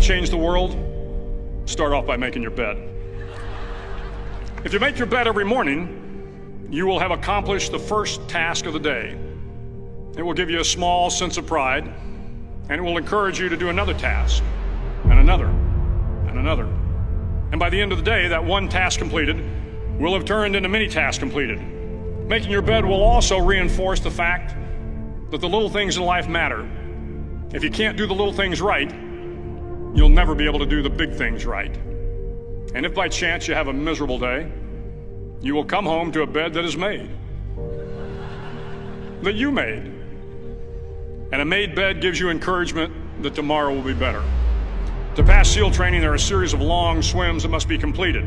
change the world? Start off by making your bed. If you make your bed every morning, you will have accomplished the first task of the day. It will give you a small sense of pride, and it will encourage you to do another task, and another, and another. And by the end of the day, that one task completed will have turned into many tasks completed. Making your bed will also reinforce the fact that the little things in life matter. If you can't do the little things right, you'll never be able to do the big things right. And if by chance you have a miserable day, you will come home to a bed that is made, that you made. And a made bed gives you encouragement that tomorrow will be better. To pass SEAL training, there are a series of long swims that must be completed.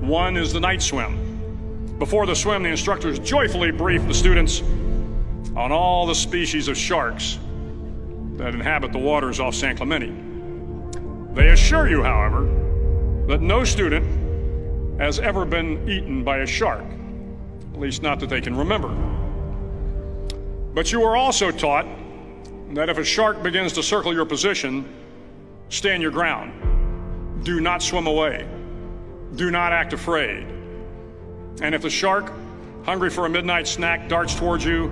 One is the night swim. Before the swim, the instructors joyfully brief the students on all the species of sharks that inhabit the waters off San Clemente. They assure you, however, that no student has ever been eaten by a shark, at least not that they can remember. But you are also taught that if a shark begins to circle your position, stand your ground. Do not swim away. Do not act afraid. And if the shark, hungry for a midnight snack, darts towards you,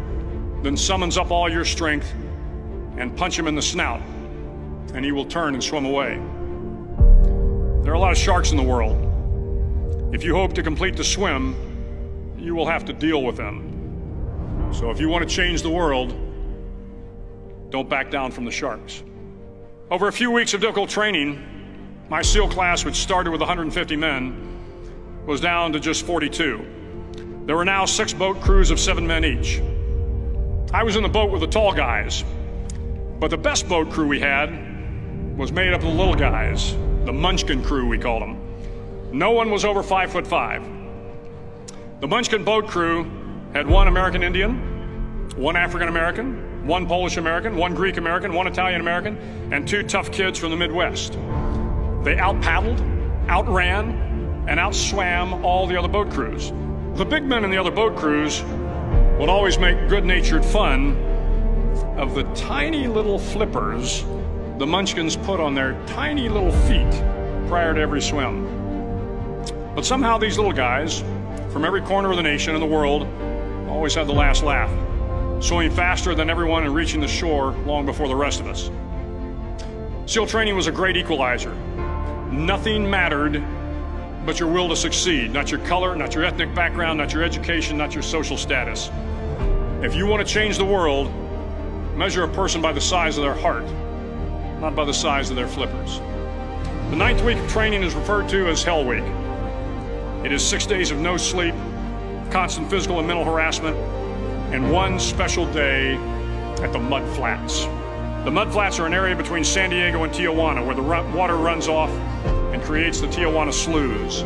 then summons up all your strength and punch him in the snout, and he will turn and swim away. There are a lot of sharks in the world. If you hope to complete the swim, you will have to deal with them. So if you want to change the world, don't back down from the sharks. Over a few weeks of difficult training, my SEAL class, which started with 150 men, was down to just 42. There were now 6 boat crews of 7 men each. I was in the boat with the tall guys, but the best boat crew we had was made up of the little guys, the Munchkin crew, we called them. No one was over 5'5". The Munchkin boat crew had 1 American Indian, 1 African American, 1 Polish American, 1 Greek American, 1 Italian American, and 2 tough kids from the Midwest. They out-paddled, outran, and outswam all the other boat crews. The big men in the other boat crews would always make good-natured fun of the tiny little flippers the Munchkins put on their tiny little feet prior to every swim. But somehow these little guys from every corner of the nation and the world always had the last laugh, swimming faster than everyone and reaching the shore long before the rest of us. SEAL training was a great equalizer. Nothing mattered but your will to succeed, not your color, not your ethnic background, not your education, not your social status. If you want to change the world, measure a person by the size of their heart, not by the size of their flippers. The 9th week of training is referred to as Hell Week. It is 6 days of no sleep, constant physical and mental harassment, and 1 special day at the Mud Flats. The Mud Flats are an area between San Diego and Tijuana where the water runs off and creates the Tijuana Sloughs,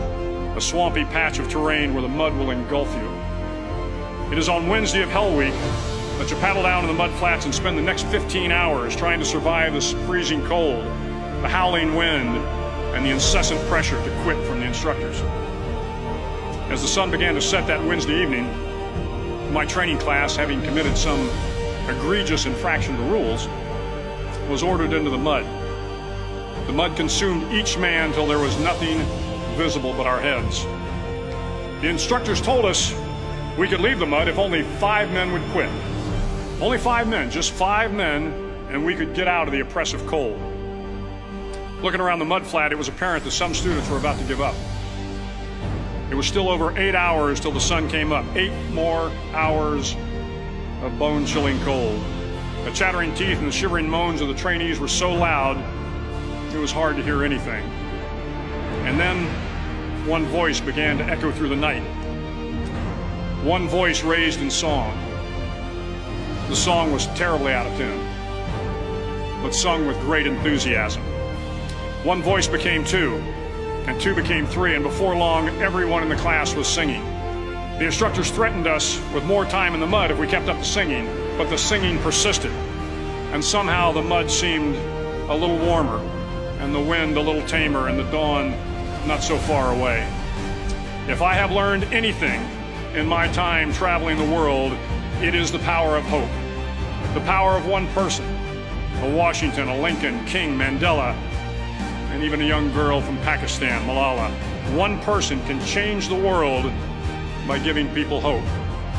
a swampy patch of terrain where the mud will engulf you. It is on Wednesday of Hell Week that you paddle down to the Mud Flats and spend the next 15 hours trying to survive this freezing cold, the howling wind, and the incessant pressure to quit from the instructors. As the sun began to set that Wednesday evening, my training class, having committed some egregious infraction of the rules, was ordered into the mud. The mud consumed each man till there was nothing visible but our heads. The instructors told us we could leave the mud if only 5 men would quit. Only 5 men, just 5 men, and we could get out of the oppressive cold. Looking around the mud flat, it was apparent that some students were about to give up. It was still over 8 hours till the sun came up. 8 more hours of bone-chilling cold. The chattering teeth and the shivering moans of the trainees were so loud, it was hard to hear anything. And then one voice began to echo through the night. One voice raised in song. The song was terribly out of tune, but sung with great enthusiasm. One voice became 2, and 2 became 3, and before long, everyone in the class was singing. The instructors threatened us with more time in the mud if we kept up the singing, but the singing persisted, and somehow the mud seemed a little warmer, and the wind a little tamer, and the dawn not so far away. If I have learned anything in my time traveling the world, it is the power of hope. The power of one person, a Washington, a Lincoln, King, Mandela, and even a young girl from Pakistan, Malala. One person can change the world by giving people hope.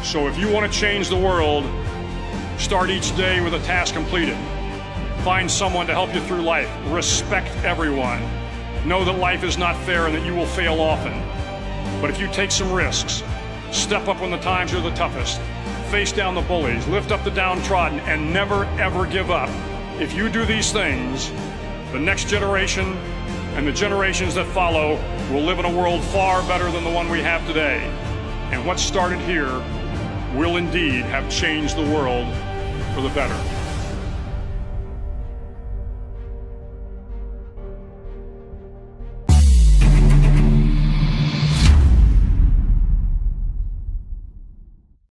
So if you want to change the world, start each day with a task completed. Find someone to help you through life. Respect everyone. Know that life is not fair and that you will fail often. But if you take some risks, step up when the times are the toughest, face down the bullies, lift up the downtrodden, and never ever give up. If you do these things, the next generation and the generations that follow will live in a world far better than the one we have today. And what started here will indeed have changed the world for the better.